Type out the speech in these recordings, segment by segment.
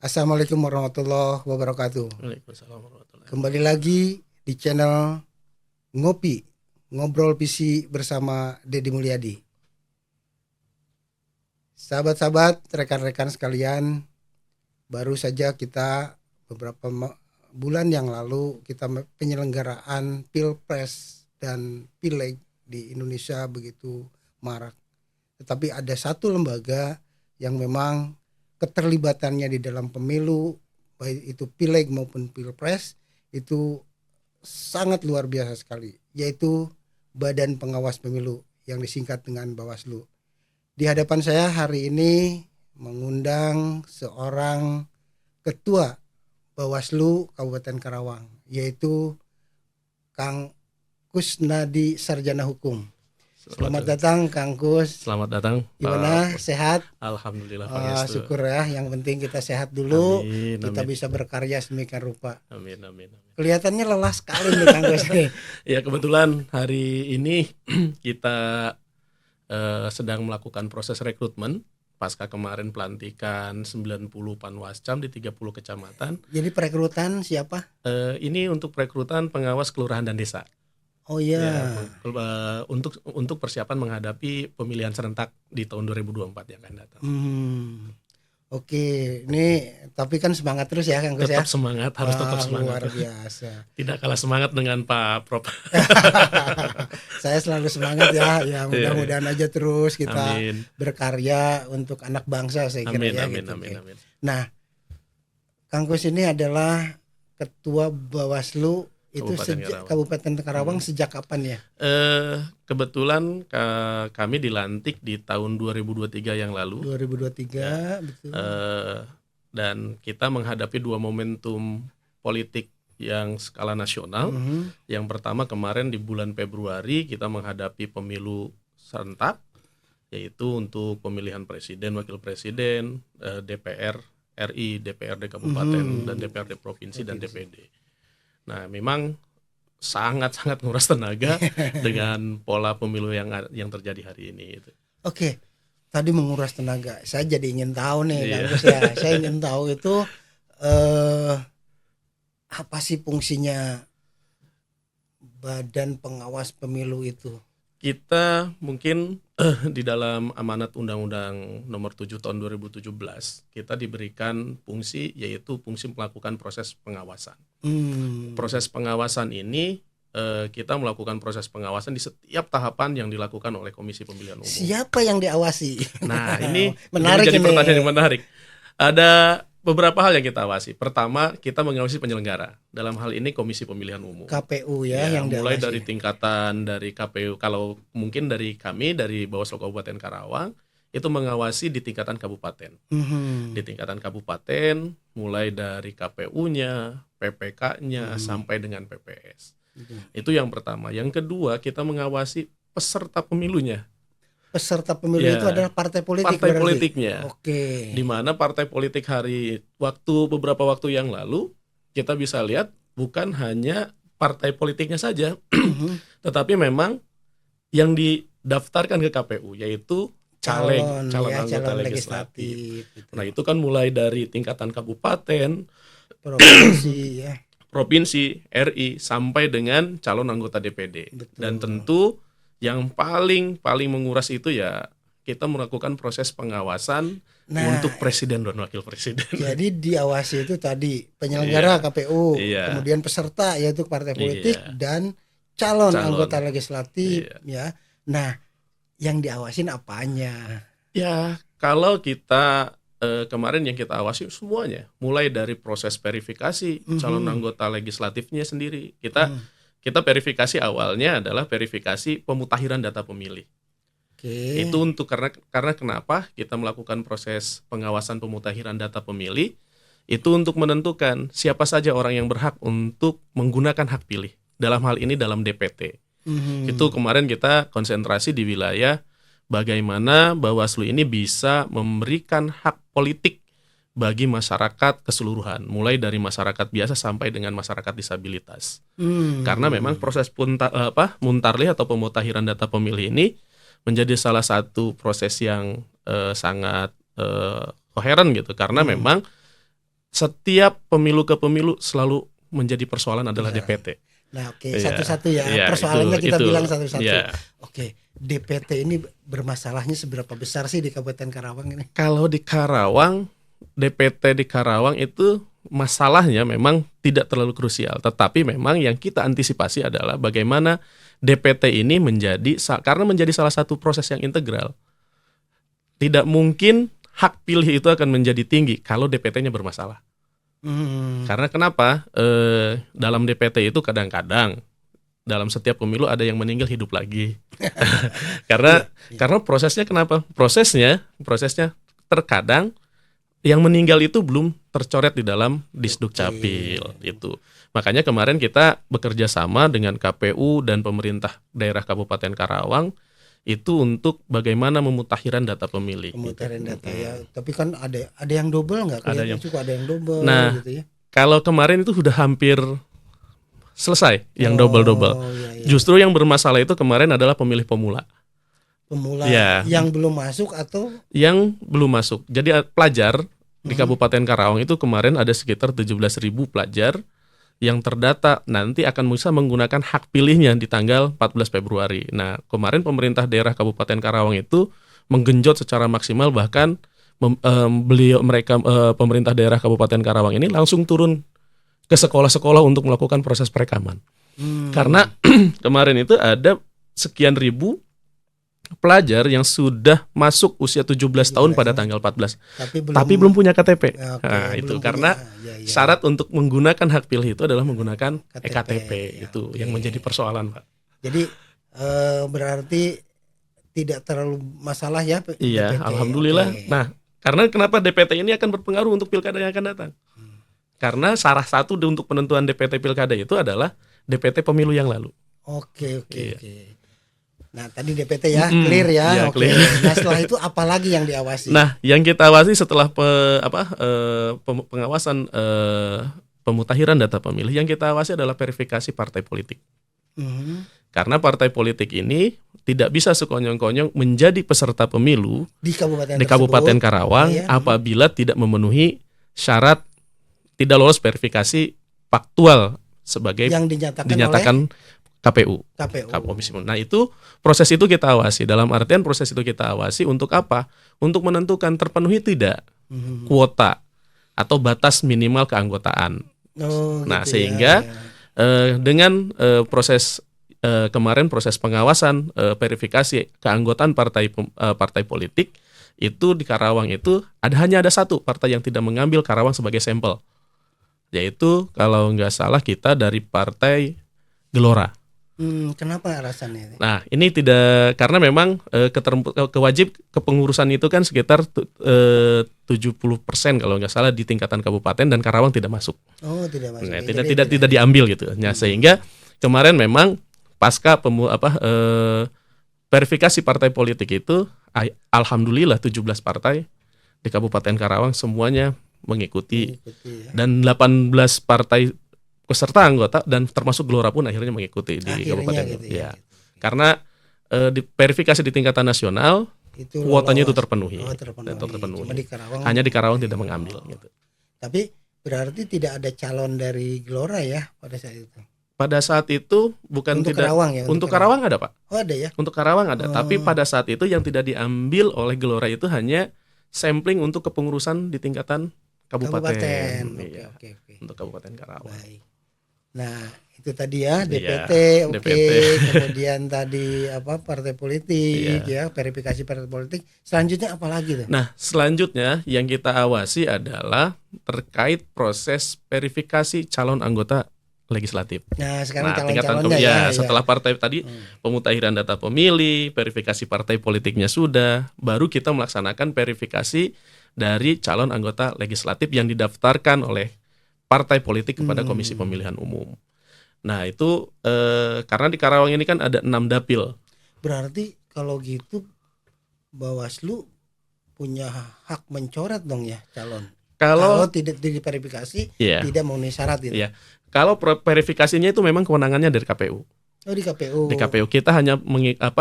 Assalamualaikum warahmatullahi wabarakatuh. Waalaikumsalam warahmatullahi Kembali lagi di channel Ngopi, Ngobrol PC bersama Deddy Mulyadi. Sahabat-sahabat, rekan-rekan sekalian, baru saja kita beberapa bulan yang lalu kita penyelenggaraan Pilpres dan Pileg di Indonesia begitu marak. Tetapi ada satu lembaga yang memang keterlibatannya di dalam pemilu, baik itu Pileg maupun Pilpres, itu sangat luar biasa sekali, yaitu Badan Pengawas Pemilu yang disingkat dengan Bawaslu. Di hadapan saya hari ini mengundang seorang ketua Bawaslu Kabupaten Karawang, yaitu Kang Kusnadi Sarjana Hukum. Selamat datang Kang Kus. Selamat datang. Gimana? Sehat? Alhamdulillah. Syukur ya. Yang penting kita sehat dulu. Amin, kita amin. bisa berkarya sedemikian rupa. Amin. Kelihatannya lelah sekali nih Kang Kus. Ya, kebetulan hari ini kita sedang melakukan proses rekrutmen pasca kemarin pelantikan 90 Panwascam di 30 kecamatan. Jadi perekrutan siapa? Ini untuk perekrutan pengawas kelurahan dan desa. Oh iya. Ya, untuk persiapan menghadapi pemilihan serentak di tahun 2024 yang akan datang. Oke, ini tapi kan semangat terus ya Kang Kus ya. Tetap semangat, harus tetap semangat. Luar biasa. Tidak kalah semangat dengan Pak Prof. Saya selalu semangat ya. Ya mudah-mudahan aja terus kita berkarya untuk anak bangsa, saya kira. Amin. Nah, Kang Kus ini adalah Ketua Bawaslu itu Kabupaten Karawang sejak kapan ya? Kebetulan kami dilantik di tahun 2023 yang lalu. 2023, ya. Betul. Dan kita menghadapi dua momentum politik yang skala nasional. Yang pertama kemarin di bulan Februari kita menghadapi pemilu serentak, yaitu untuk pemilihan presiden, wakil presiden, DPR RI, DPRD kabupaten, dan DPRD provinsi dan DPD. Nah, memang sangat nguras tenaga dengan pola pemilu yang terjadi hari ini. Oke, tadi menguras tenaga. Saya jadi ingin tahu nih, Kang Kus ya. Saya ingin tahu itu apa sih fungsinya Badan Pengawas Pemilu itu? Kita mungkin di dalam amanat Undang-Undang Nomor 7 Tahun 2017 kita diberikan fungsi, yaitu fungsi melakukan proses pengawasan. Proses pengawasan ini kita melakukan proses pengawasan di setiap tahapan yang dilakukan oleh Komisi Pemilihan Umum. Siapa yang diawasi? Nah, ini menarik, jadi pertanyaan yang menarik. Ada beberapa hal yang kita awasi. Pertama, kita mengawasi penyelenggara. Dalam hal ini Komisi Pemilihan Umum. KPU ya yang mulai diawasi. dari tingkatan dari KPU. Kalau mungkin dari kami, dari Bawaslu Kabupaten Karawang, itu mengawasi di tingkatan kabupaten. Di tingkatan kabupaten, mulai dari KPU-nya, PPK-nya, sampai dengan PPS. Itu yang pertama. Yang kedua, kita mengawasi peserta pemilunya. Peserta pemilu itu adalah partai politik. Partai politiknya. Oke. Di mana partai politik beberapa waktu yang lalu kita bisa lihat bukan hanya partai politiknya saja, tetapi memang yang didaftarkan ke KPU yaitu calon anggota legislatif. Nah, itu kan mulai dari tingkatan kabupaten, provinsi, RI sampai dengan calon anggota DPD. Betul. Dan tentu yang paling menguras itu ya kita melakukan proses pengawasan untuk presiden dan wakil presiden. Jadi diawasi itu tadi penyelenggara KPU, kemudian peserta yaitu partai politik dan calon anggota legislatif ya. Nah, yang diawasin apanya? Ya, kalau kita kemarin yang kita awasi semuanya, mulai dari proses verifikasi calon anggota legislatifnya sendiri. Kita verifikasi awalnya adalah verifikasi pemutahiran data pemilih. Itu untuk karena kenapa kita melakukan proses pengawasan pemutahiran data pemilih, itu untuk menentukan siapa saja orang yang berhak untuk menggunakan hak pilih. Dalam hal ini dalam DPT. Itu kemarin kita konsentrasi di wilayah bagaimana Bawaslu ini bisa memberikan hak politik bagi masyarakat keseluruhan, mulai dari masyarakat biasa sampai dengan masyarakat disabilitas. Karena memang proses muntarlih atau pemutahiran data pemilih ini menjadi salah satu proses yang sangat koheren gitu, karena memang setiap pemilu ke pemilu selalu menjadi persoalan adalah DPT. Nah, oke, Iya. satu-satu ya. Iya, Persoalannya kita itu. bilang satu-satu. Iya. Oke, DPT ini bermasalahnya seberapa besar sih di Kabupaten Karawang ini? Kalau di Karawang, DPT di Karawang itu masalahnya memang tidak terlalu krusial, tetapi memang yang kita antisipasi adalah bagaimana DPT ini karena menjadi salah satu proses yang integral. Tidak mungkin hak pilih itu akan menjadi tinggi kalau DPT-nya bermasalah. Karena kenapa? Dalam DPT itu kadang-kadang dalam setiap pemilu ada yang meninggal hidup lagi. karena prosesnya kenapa? Prosesnya terkadang yang meninggal itu belum tercoret di dalam Disduk Capil itu. Makanya kemarin kita bekerja sama dengan KPU dan pemerintah daerah Kabupaten Karawang itu untuk bagaimana memutahiran data pemilih. Pemutahiran data ya. Tapi kan ada yang double nggak? Ada yang double gitu ya. Kalau kemarin itu sudah hampir selesai yang double-double. Iya. Justru yang bermasalah itu kemarin adalah pemilih pemula. Yang belum masuk atau yang belum masuk. Jadi pelajar di Kabupaten Karawang itu kemarin ada sekitar 17.000 pelajar yang terdata nanti akan bisa menggunakan hak pilihnya di tanggal 14 Februari. Nah, kemarin pemerintah daerah Kabupaten Karawang itu menggenjot secara maksimal, bahkan pemerintah daerah Kabupaten Karawang ini langsung turun ke sekolah-sekolah untuk melakukan proses perekaman. Karena kemarin itu ada sekian ribu pelajar yang sudah masuk usia 17 tahun pada tanggal 14 tapi belum punya KTP. Itu karena syarat untuk menggunakan hak pilih itu adalah menggunakan ektp. Itu yang menjadi persoalan, Pak. Jadi berarti tidak terlalu masalah ya. Iya, DPT. alhamdulillah. Nah, karena kenapa DPT ini akan berpengaruh untuk pilkada yang akan datang? Karena salah satu untuk penentuan DPT pilkada itu adalah DPT pemilu yang lalu. Oke. Nah, tadi DPT ya, clear ya. Ya, Oke. clear. Nah, setelah itu apa lagi yang diawasi? Nah, yang kita awasi setelah pengawasan pemutahiran data pemilih, yang kita awasi adalah verifikasi partai politik. Karena partai politik ini tidak bisa sekonyong-konyong menjadi peserta pemilu di Kabupaten Karawang apabila tidak memenuhi syarat tidak lolos verifikasi faktual sebagai yang dinyatakan KPU. Komisi. Nah, itu proses itu kita awasi. Dalam artian proses itu kita awasi untuk apa? Untuk menentukan terpenuhi tidak kuota atau batas minimal keanggotaan. Nah, gitu sehingga dengan proses kemarin proses pengawasan verifikasi keanggotaan partai politik itu di Karawang itu hanya ada satu partai yang tidak mengambil Karawang sebagai sampel, yaitu kalau nggak salah kita dari Partai Gelora. Kenapa alasannya? Nah, ini tidak, karena memang kewajib kepengurusan itu kan sekitar 70% kalau nggak salah di tingkatan kabupaten, dan Karawang tidak masuk. Oh, tidak masuk. Nah, tidak diambil gitu. Nah, sehingga kemarin memang pasca verifikasi partai politik itu alhamdulillah 17 partai di Kabupaten Karawang semuanya mengikuti ya. Dan 18 partai peserta anggota dan termasuk Gelora pun akhirnya mengikuti di Kabupaten gitu ya. Karena di verifikasi di tingkatan nasional itu kuotanya itu terpenuhi. Cuma di Karawang, hanya di Karawang tidak mengambil gitu. Tapi berarti tidak ada calon dari Gelora ya pada saat itu. Pada saat itu bukan untuk tidak Karawang ya, untuk Karawang ada, Pak. Oh, ada ya. Untuk Karawang ada, tapi pada saat itu yang tidak diambil oleh Gelora itu hanya sampling untuk kepengurusan di tingkatan kabupaten. Iya. Oke. Untuk Kabupaten Karawang. Baik. Nah, itu tadi ya DPT, DPT. Kemudian tadi partai politik ya, verifikasi partai politik. Selanjutnya apa lagi tuh? Nah, selanjutnya yang kita awasi adalah terkait proses verifikasi calon anggota legislatif. Nah, sekarang calon-calonnya setelah partai tadi pemutahiran data pemilih, verifikasi partai politiknya sudah, baru kita melaksanakan verifikasi dari calon anggota legislatif yang didaftarkan oleh partai politik kepada Komisi Pemilihan Umum. Nah, itu karena di Karawang ini kan ada 6 dapil. Berarti kalau gitu Bawaslu punya hak mencoret dong ya calon. Kalau tidak diverifikasi, tidak memenuhi syarat gitu. Iya. Kalau verifikasinya itu memang kewenangannya dari KPU. Oh, di KPU. Di KPU kita hanya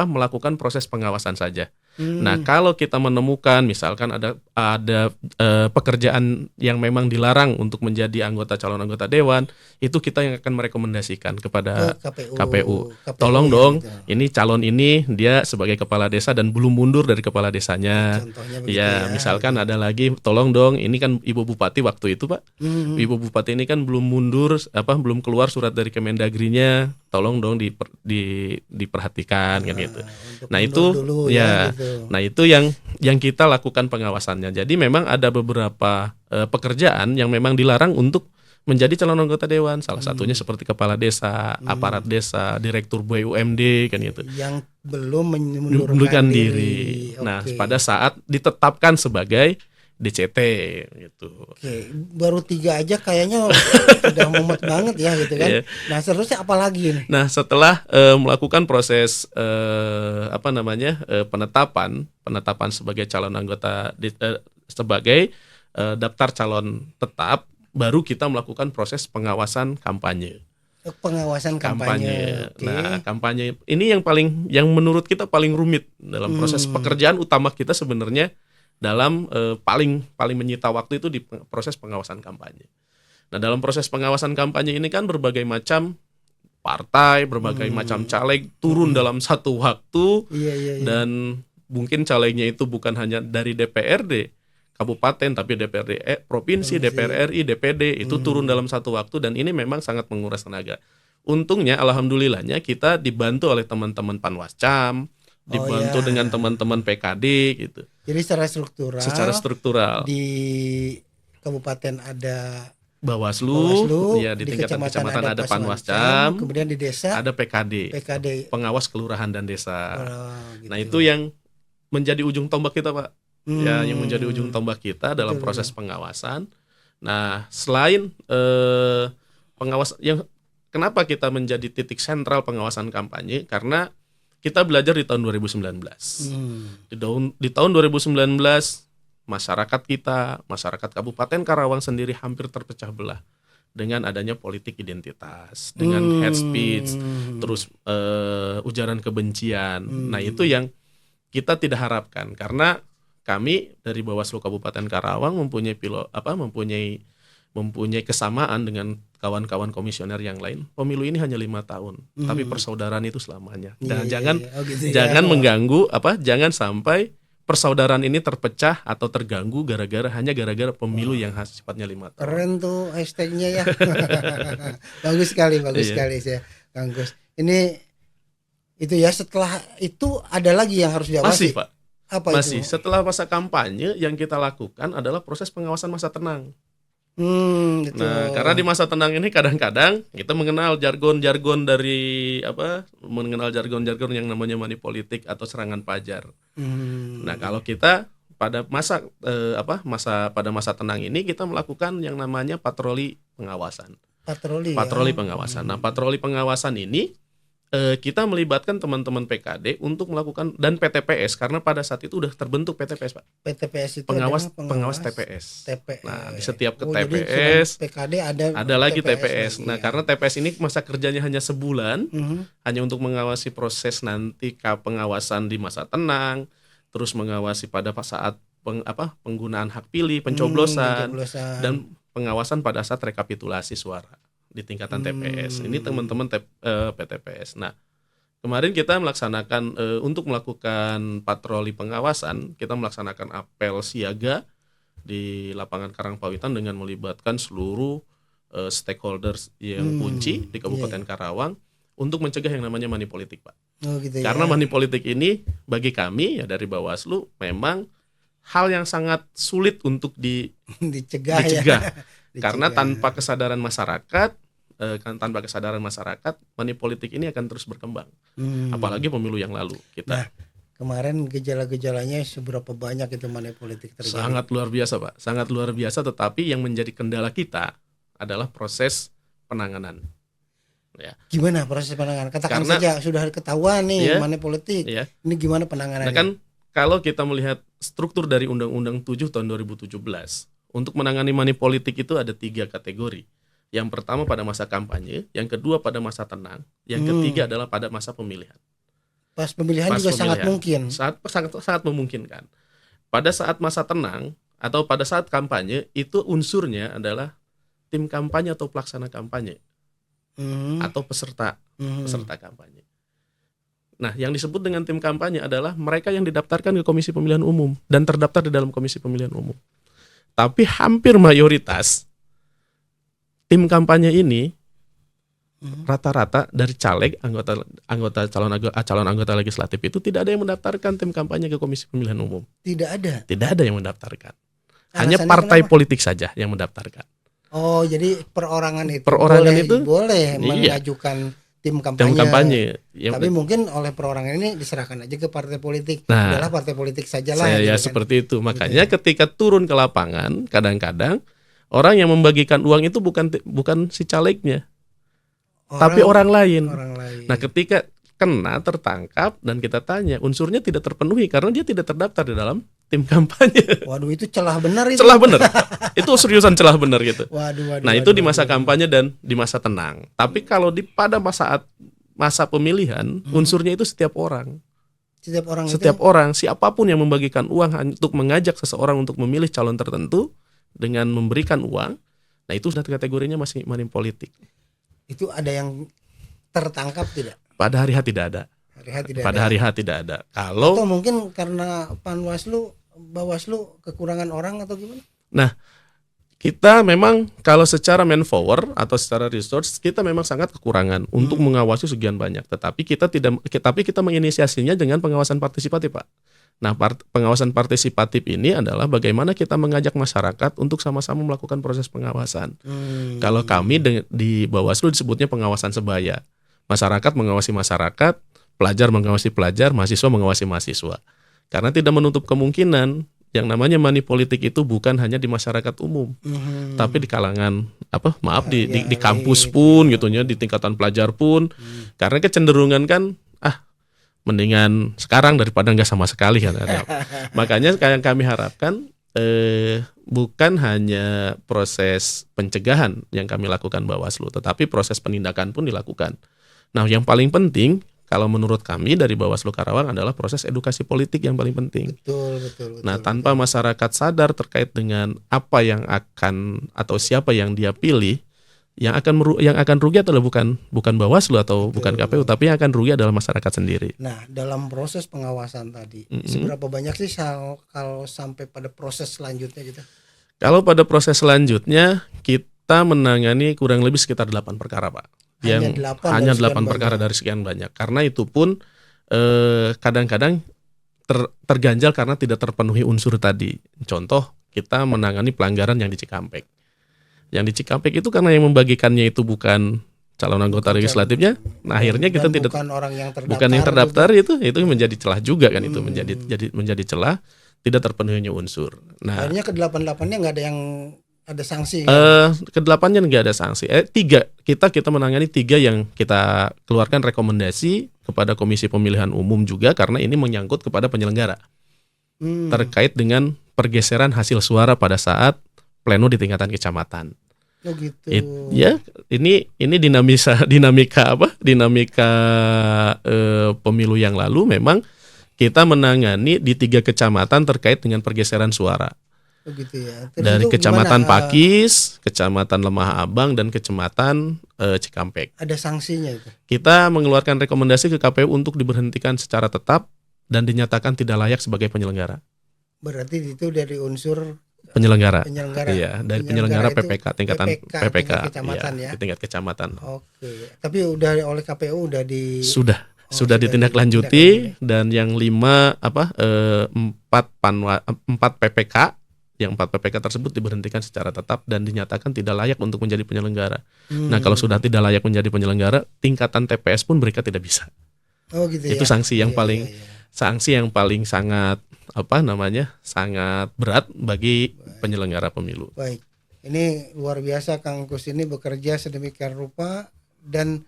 melakukan proses pengawasan saja. Nah, kalau kita menemukan misalkan ada pekerjaan yang memang dilarang untuk menjadi calon anggota dewan, itu kita yang akan merekomendasikan kepada KPU. Tolong dong, gitu. ini calon ini dia sebagai kepala desa dan belum mundur dari kepala desanya. Contohnya begitu Ya, misalkan ada lagi, tolong dong, ini kan Ibu Bupati waktu itu, Pak. Ibu Bupati ini kan belum mundur, belum keluar surat dari Kemendagrinya, tolong dong diperhatikan kan gitu. Nah itu dulu, ya, gitu. nah itu yang kita lakukan pengawasannya. Jadi memang ada beberapa pekerjaan yang memang dilarang untuk menjadi calon anggota dewan. Salah satunya seperti kepala desa, aparat desa, direktur BUMD kan gitu. Yang belum mengundurkan diri. Nah, pada saat ditetapkan sebagai DCT gitu. Oke, baru 3 aja kayaknya udah mumet banget ya gitu kan. Nah, seterusnya apa lagi nih? Nah, setelah melakukan proses penetapan sebagai calon anggota sebagai daftar calon tetap, baru kita melakukan proses pengawasan kampanye. Pengawasan kampanye. Okay. Nah, kampanye ini yang menurut kita paling rumit dalam proses pekerjaan utama kita sebenarnya. Dalam paling menyita waktu itu di proses pengawasan kampanye. Nah, dalam proses pengawasan kampanye ini kan berbagai macam partai, berbagai macam caleg turun dalam satu waktu. Dan mungkin calegnya itu bukan hanya dari DPRD kabupaten, tapi DPRD provinsi, DPR RI, DPD itu turun dalam satu waktu, dan ini memang sangat menguras tenaga. Untungnya, alhamdulillahnya kita dibantu oleh teman-teman Panwascam, dibantu dengan teman-teman PKD gitu. Jadi secara struktural di kabupaten ada Bawaslu, ya di tingkatan kecamatan ada Panwascam, kemudian di desa ada PKD, pengawas kelurahan dan desa. Gitu. Nah, itu yang menjadi ujung tombak kita, Pak. Ya, yang menjadi ujung tombak kita dalam proses pengawasan. Nah, selain pengawas kenapa kita menjadi titik sentral pengawasan kampanye? Karena kita belajar di tahun 2019. Di tahun 2019, masyarakat Kabupaten Karawang sendiri hampir terpecah belah dengan adanya politik identitas, dengan hate speech, terus ujaran kebencian. Nah, itu yang kita tidak harapkan, karena kami dari Bawaslu Kabupaten Karawang mempunyai kesamaan dengan kawan-kawan komisioner yang lain. Pemilu ini hanya 5 tahun, tapi persaudaraan itu selamanya. Dan jangan mengganggu jangan sampai persaudaraan ini terpecah atau terganggu gara-gara pemilu yang sifatnya 5 tahun. Keren tuh hashtagnya ya. bagus sekali ya, Kang Gus. Ini itu ya, setelah itu ada lagi yang harus diawasi. Masih, Pak. Masih. Setelah masa kampanye, yang kita lakukan adalah proses pengawasan masa tenang. Gitu. Nah, karena di masa tenang ini kadang-kadang kita mengenal jargon-jargon yang namanya money politik atau serangan pajar. Nah, kalau kita pada masa tenang ini kita melakukan yang namanya patroli pengawasan. Patroli pengawasan. Nah, patroli pengawasan ini kita melibatkan teman-teman PKD untuk melakukan, dan PTPS, karena pada saat itu udah terbentuk PTPS, Pak. PTPS itu pengawas TPS. Nah, di setiap TPS PKD ada lagi TPS. Nah, karena TPS ini masa kerjanya hanya sebulan, hanya untuk mengawasi proses nanti pengawasan di masa tenang, terus mengawasi pada saat penggunaan hak pilih, pencoblosan, dan pengawasan pada saat rekapitulasi suara di tingkatan TPS. Ini teman-teman PTPS. Nah, kemarin kita melaksanakan untuk melakukan patroli pengawasan, kita melaksanakan apel siaga di lapangan Karangpawitan dengan melibatkan seluruh stakeholders yang kunci di Kabupaten Karawang untuk mencegah yang namanya money politik, Pak. Karena money politik ini bagi kami ya dari Bawaslu memang hal yang sangat sulit untuk dicegah. Karena tanpa kesadaran masyarakat, money politik ini akan terus berkembang. Apalagi pemilu yang lalu kita. Nah, kemarin gejala-gejalanya seberapa banyak itu money politik terjadi? Sangat luar biasa, Pak. Sangat luar biasa, tetapi yang menjadi kendala kita adalah proses penanganan. Ya. Gimana proses penanganan? Katakan saja sudah ketahuan nih money politik. Ya. Ini gimana penanganannya? Nah, kan kalau kita melihat struktur dari Undang-Undang 7 tahun 2017, untuk menangani money politik itu ada 3 kategori. Yang pertama pada masa kampanye, yang kedua pada masa tenang, yang ketiga adalah pada masa pemilihan. Pas pemilihan Pas juga sangat pemilihan. mungkin. Sangat memungkinkan. Pada saat masa tenang atau pada saat kampanye itu unsurnya adalah tim kampanye atau pelaksana kampanye atau peserta kampanye. Nah, yang disebut dengan tim kampanye adalah mereka yang didaftarkan ke Komisi Pemilihan Umum dan terdaftar di dalam Komisi Pemilihan Umum. Tapi hampir mayoritas tim kampanye ini rata-rata dari caleg, calon anggota legislatif itu tidak ada yang mendaftarkan tim kampanye ke Komisi Pemilihan Umum. Tidak ada yang mendaftarkan. Hanya Alasannya partai kenapa? politik saja yang mendaftarkan. Oh, jadi perorangan itu boleh iya, mengajukan tim tim kampanye. Tapi mungkin oleh perorangan ini diserahkan aja ke partai politik. Nah, Udahlah partai politik sajalah. Saya gitu seperti itu. Makanya ketika turun ke lapangan, kadang-kadang orang yang membagikan uang itu bukan si calegnya, tapi orang lain. Nah, ketika kena tertangkap dan kita tanya, unsurnya tidak terpenuhi karena dia tidak terdaftar di dalam tim kampanye. Waduh, itu celah benar itu. Celah benar. Itu seriusan celah benar gitu. Waduh, itu di masa kampanye dan di masa tenang. Tapi kalau pada masa pemilihan, unsurnya itu setiap orang. Setiap orang, siapapun yang membagikan uang untuk mengajak seseorang untuk memilih calon tertentu dengan memberikan uang, nah itu sudah kategorinya masih money politik. Itu ada yang tertangkap tidak? Pada hari H tidak ada. Hari H tidak ada. Atau mungkin karena Panwaslu, Bawaslu kekurangan orang atau gimana? Nah, kita memang kalau secara manpower atau secara resource kita memang sangat kekurangan untuk mengawasi sekian banyak. Tetapi kita menginisiasinya dengan pengawasan partisipatif, Pak. Nah, pengawasan partisipatif ini adalah bagaimana kita mengajak masyarakat untuk sama-sama melakukan proses pengawasan. Kalau kami di Bawaslu disebutnya pengawasan sebaya. Masyarakat mengawasi masyarakat, pelajar mengawasi pelajar, mahasiswa mengawasi mahasiswa. Karena tidak menutup kemungkinan yang namanya money politik itu bukan hanya di masyarakat umum, tapi di kalangan di kampus pun gitu ya, di tingkatan pelajar pun. Karena kecenderungan kan mendingan sekarang daripada nggak sama sekali kan. Makanya yang kami harapkan bukan hanya proses pencegahan yang kami lakukan Bawaslu, tetapi proses penindakan pun dilakukan. Nah, yang paling penting kalau menurut kami dari Bawaslu Karawang adalah proses edukasi politik yang paling penting. Betul. Nah, tanpa masyarakat sadar terkait dengan apa yang akan atau siapa yang dia pilih, yang akan rugi adalah bukan Bawaslu atau bukan KPU, tapi yang akan rugi adalah masyarakat sendiri. Nah, dalam proses pengawasan tadi, seberapa banyak sih kalau sampai pada proses selanjutnya gitu? Kalau pada proses selanjutnya kita menangani kurang lebih sekitar 8 perkara, Pak. Hanya 8 perkara dari sekian banyak. Karena itu pun kadang-kadang terganjal karena tidak terpenuhi unsur tadi. Contoh, kita menangani pelanggaran yang di Cikampek. Yang di Cikampek itu karena yang membagikannya itu bukan calon anggota legislatifnya, nah akhirnya kita tidak bukan yang terdaftar itu menjadi celah juga kan, itu menjadi celah tidak terpenuhinya unsur. Nah, akhirnya ke-8-8-nya nggak ada yang ada sanksi. Ke-8-nya nggak ada sanksi. 3 kita menangani 3 yang kita keluarkan rekomendasi kepada Komisi Pemilihan Umum juga karena ini menyangkut kepada penyelenggara terkait dengan pergeseran hasil suara pada saat pleno di tingkatan kecamatan. Oh gitu. Ini dinamika pemilu yang lalu memang kita menangani di 3 kecamatan terkait dengan pergeseran suara. Oh gitu ya. Dari Kecamatan Pakis, Kecamatan Lemah Abang dan Kecamatan Cikampek. Ada sanksinya itu. Kita mengeluarkan rekomendasi ke KPU untuk diberhentikan secara tetap dan dinyatakan tidak layak sebagai penyelenggara. Berarti itu dari unsur penyelenggara. Iya, dari penyelenggara PPK tingkat kecamatan ya. Di tingkat kecamatan. Oke. Tapi udah oleh KPU sudah ditindaklanjuti dan yang 4 PPK, yang 4 PPK tersebut diberhentikan secara tetap dan dinyatakan tidak layak untuk menjadi penyelenggara. Nah, kalau sudah tidak layak menjadi penyelenggara, tingkatan TPS pun mereka tidak bisa. Oh gitu. Itu sanksi yang paling sangat sangat berat bagi penyelenggara pemilu. Baik. Ini luar biasa Kang Kus ini bekerja sedemikian rupa dan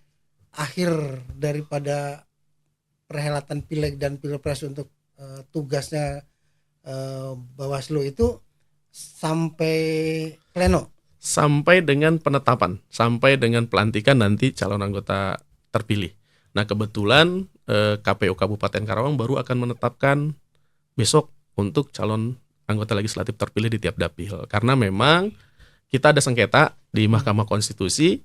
akhir daripada perhelatan Pileg dan Pilpres untuk tugasnya Bawaslu itu sampai pleno, sampai dengan penetapan, sampai dengan pelantikan nanti calon anggota terpilih. Nah kebetulan KPU Kabupaten Karawang baru akan menetapkan besok untuk calon anggota legislatif terpilih di tiap dapil. Karena memang kita ada sengketa di Mahkamah Konstitusi,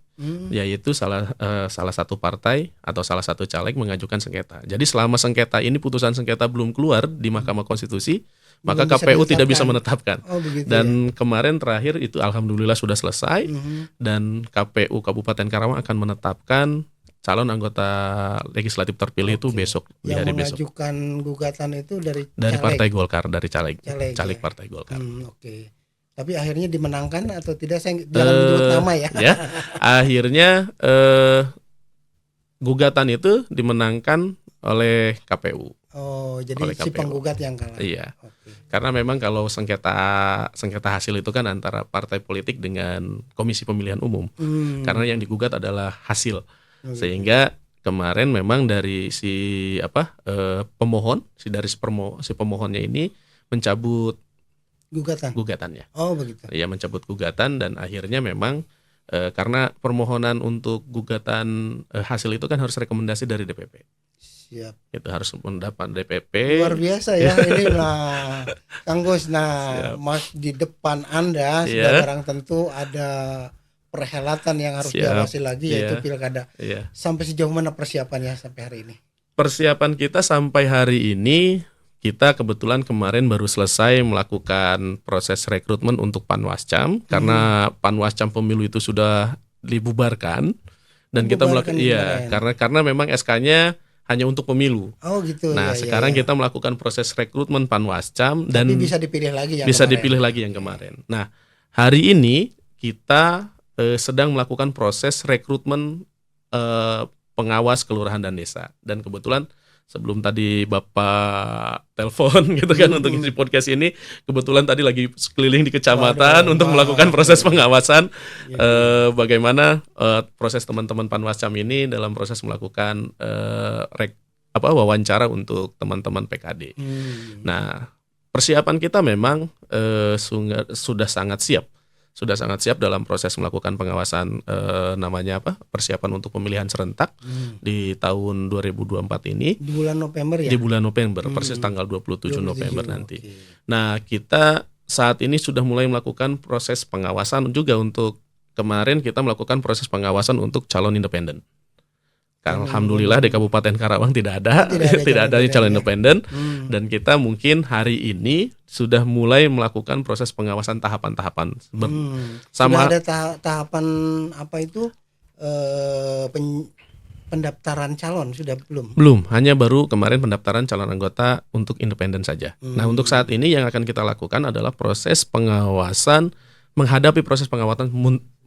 yaitu salah satu partai atau salah satu caleg mengajukan sengketa. Jadi selama sengketa ini putusan sengketa belum keluar di Mahkamah Konstitusi, maka Belum bisa KPU tidak bisa ditetapkan. menetapkan. Oh, begitu Dan kemarin terakhir itu alhamdulillah sudah selesai, dan KPU Kabupaten Karawang akan menetapkan calon anggota legislatif terpilih itu besok, di Yang hari besok. mengajukan gugatan itu dari Dari caleg. Partai Golkar, dari caleg ya? Partai Golkar. Oke. Tapi akhirnya dimenangkan atau tidak, saya jangan menyebut nama ya. Ya, akhirnya gugatan itu dimenangkan oleh KPU. Oh, jadi Oleh si KPU. penggugat yang kalah. Iya. Oke. Karena memang kalau sengketa hasil itu kan antara partai politik dengan Komisi Pemilihan Umum. Karena yang digugat adalah hasil. Sehingga kemarin memang dari si pemohon, si pemohonnya ini mencabut gugatannya. Oh, begitu. Iya, mencabut gugatan, dan akhirnya memang karena permohonan untuk gugatan hasil itu kan harus rekomendasi dari DPP. Siap. Itu harus mendapat DPP. Luar biasa ya ini. Nah, Kang Gus, Mas, di depan Anda sudah barang tentu ada perhelatan yang harus diawasi lagi, yaitu pilkada. Sampai sejauh mana persiapannya sampai hari ini? Persiapan kita sampai hari ini, kita kebetulan kemarin baru selesai melakukan proses rekrutmen untuk Panwascam, karena Panwascam pemilu itu sudah dibubarkan, dan kita melakukan karena memang SK-nya hanya untuk pemilu. Oh gitu. Nah, sekarang kita melakukan proses rekrutmen Panwascam, dan bisa dipilih lagi yang kemarin. Nah, hari ini kita sedang melakukan proses rekrutmen pengawas kelurahan dan desa. Dan kebetulan sebelum tadi Bapak telepon gitu kan untuk isi podcast ini, kebetulan tadi lagi keliling di kecamatan untuk melakukan proses pengawasan bagaimana proses teman-teman Panwascam ini dalam proses melakukan wawancara untuk teman-teman PKD. Nah, persiapan kita memang sudah sangat siap. Sudah sangat siap dalam proses melakukan pengawasan persiapan untuk pemilihan serentak di tahun 2024 ini. Di bulan November ya? Di bulan November, persis tanggal 27 November nanti. Nah, kita saat ini sudah mulai melakukan proses pengawasan juga untuk kemarin kita melakukan proses pengawasan untuk calon independen. Alhamdulillah di Kabupaten Karawang tidak ada calon independen, dan kita mungkin hari ini sudah mulai melakukan proses pengawasan tahapan-tahapan. Sudah ada tahapan apa itu pendaftaran calon sudah belum? Belum, hanya baru kemarin pendaftaran calon anggota untuk independen saja. Nah, untuk saat ini yang akan kita lakukan adalah proses pengawasan, menghadapi proses pengawasan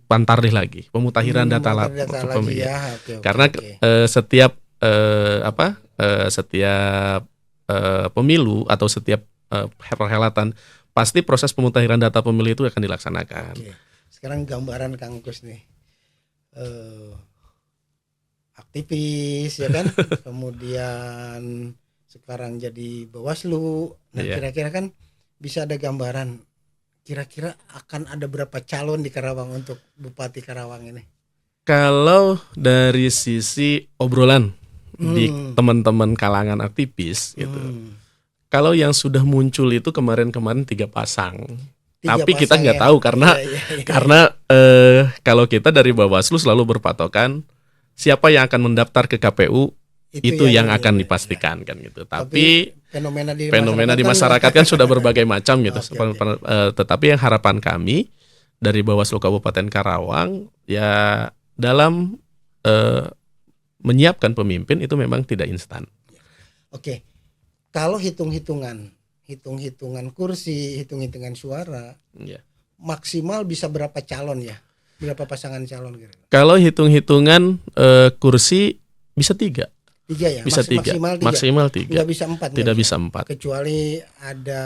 Pantarlih lagi, pemutahiran data pemilih. Karena setiap pemilu atau setiap perhelatan pasti proses pemutahiran data pemilih itu akan dilaksanakan. Sekarang gambaran Kang Gus nih, aktivis ya kan, kemudian sekarang jadi Bawaslu. Nah, kira-kira kan bisa ada gambaran. Kira-kira akan ada berapa calon di Karawang untuk Bupati Karawang ini? Kalau dari sisi obrolan di teman-teman kalangan aktivis gitu, kalau yang sudah muncul itu kemarin-kemarin 3 pasang. Tapi kita nggak tahu karena kalau kita dari Bawaslu selalu berpatokan siapa yang akan mendaftar ke KPU itu yang akan dipastikan kan gitu. Tapi fenomena di masyarakat kan sudah berbagai macam gitu. Tetapi yang harapan kami dari Bawaslu Kabupaten Karawang ya dalam menyiapkan pemimpin itu memang tidak instan. Oke. Kalau hitung-hitungan kursi, hitung-hitungan suara, maksimal bisa berapa calon ya? Berapa pasangan calon kira-kira? Kalau hitung-hitungan kursi bisa 3. 3 ya? Bisa 3. Maksimal 3. Tidak bisa 4. Tidak bisa 4. Kecuali ada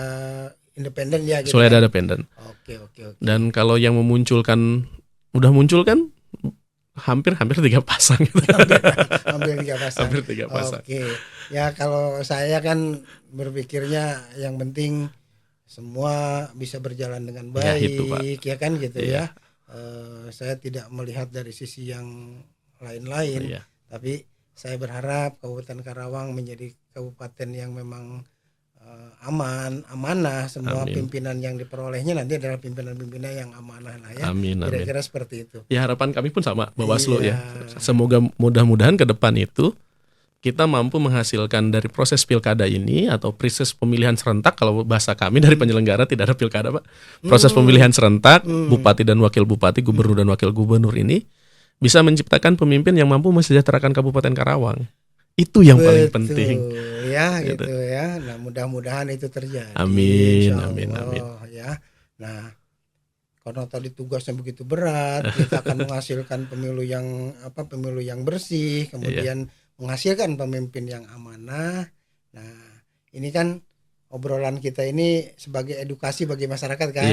independen ya gitu. Kecuali ada independen. Oke. Dan kalau yang udah muncul kan hampir 3 pasang gitu. Hampir 3 pasang. Hampir 3 pasang. Oke. Ya kalau saya kan berpikirnya yang penting semua bisa berjalan dengan baik ya kan gitu ya. Saya tidak melihat dari sisi yang lain-lain. Tapi saya berharap Kabupaten Karawang menjadi kabupaten yang memang aman, amanah, semua Amin. pimpinan yang diperolehnya nanti adalah pimpinan-pimpinan yang amanah lah ya. Amin, amin. Kira-kira seperti itu. Ya harapan kami pun sama Bawaslu Iya. ya. Semoga mudah-mudahan ke depan itu kita mampu menghasilkan dari proses pilkada ini atau proses pemilihan serentak, kalau bahasa kami dari penyelenggara tidak ada pilkada Pak. Proses pemilihan serentak bupati dan wakil bupati, gubernur dan wakil gubernur ini bisa menciptakan pemimpin yang mampu mensejahterakan Kabupaten Karawang. Itu yang paling penting. Ya gitu ya. Nah mudah-mudahan itu terjadi. Amin, Insya amin, Allah, amin. ya. Nah karena tadi tugasnya begitu berat, kita akan menghasilkan pemilu yang bersih, kemudian menghasilkan pemimpin yang amanah. Nah ini kan obrolan kita ini sebagai edukasi bagi masyarakat kan.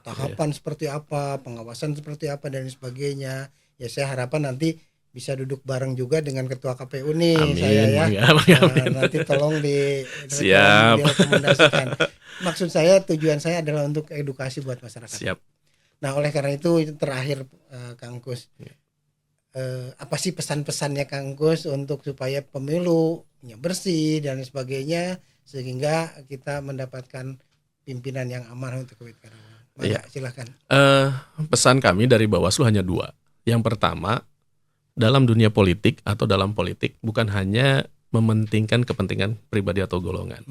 Tahapan seperti apa, pengawasan seperti apa dan sebagainya. Ya saya harapan nanti bisa duduk bareng juga dengan ketua KPU nih. Amin, saya ya. amin. Nanti tolong Siap. direkomendasikan. Maksud saya, tujuan saya adalah untuk edukasi buat masyarakat. Siap. Nah oleh karena itu terakhir Kang Kus, apa sih pesan-pesannya Kang Kus untuk supaya pemilunya bersih dan sebagainya sehingga kita mendapatkan pimpinan yang amanah untuk Kabupaten Karawang. Silakan. Pesan kami dari Bawaslu hanya 2. Yang pertama, dalam dunia politik atau dalam politik bukan hanya mementingkan kepentingan pribadi atau golongan.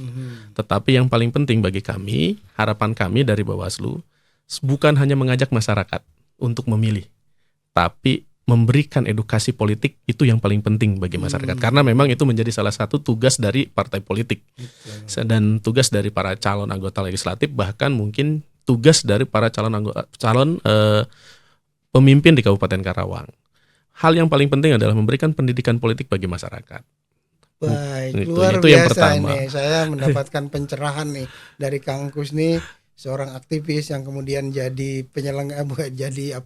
Tetapi yang paling penting bagi kami, harapan kami dari Bawaslu bukan hanya mengajak masyarakat untuk memilih, tapi memberikan edukasi politik. Itu yang paling penting bagi masyarakat. Karena memang itu menjadi salah satu tugas dari partai politik. Dan tugas dari para calon anggota legislatif, bahkan mungkin tugas dari para calon pemimpin di Kabupaten Karawang. Hal yang paling penting adalah memberikan pendidikan politik bagi masyarakat. Baik, luar biasa yang pertama. Ini saya mendapatkan pencerahan nih dari Kang Kus nih, seorang aktivis yang kemudian jadi penyelenggara, jadi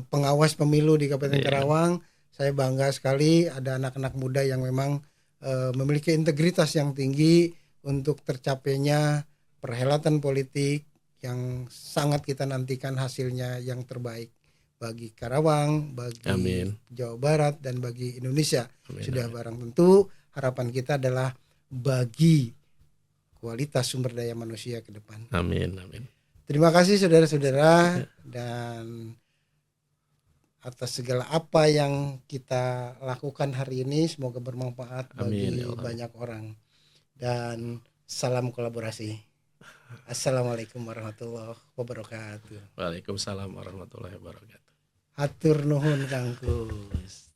pengawas pemilu di Kabupaten Karawang. Saya bangga sekali ada anak-anak muda yang memang memiliki integritas yang tinggi untuk tercapainya perhelatan politik yang sangat kita nantikan hasilnya yang terbaik bagi Karawang, bagi Jawa Barat, dan bagi Indonesia. Sudah barang tentu harapan kita adalah bagi kualitas sumber daya manusia ke depan. Amin. Terima kasih saudara-saudara, dan atas segala apa yang kita lakukan hari ini semoga bermanfaat bagi banyak orang. Dan salam kolaborasi. Assalamualaikum warahmatullahi wabarakatuh. Waalaikumsalam warahmatullahi wabarakatuh. Hatur nuhun Kang Kus.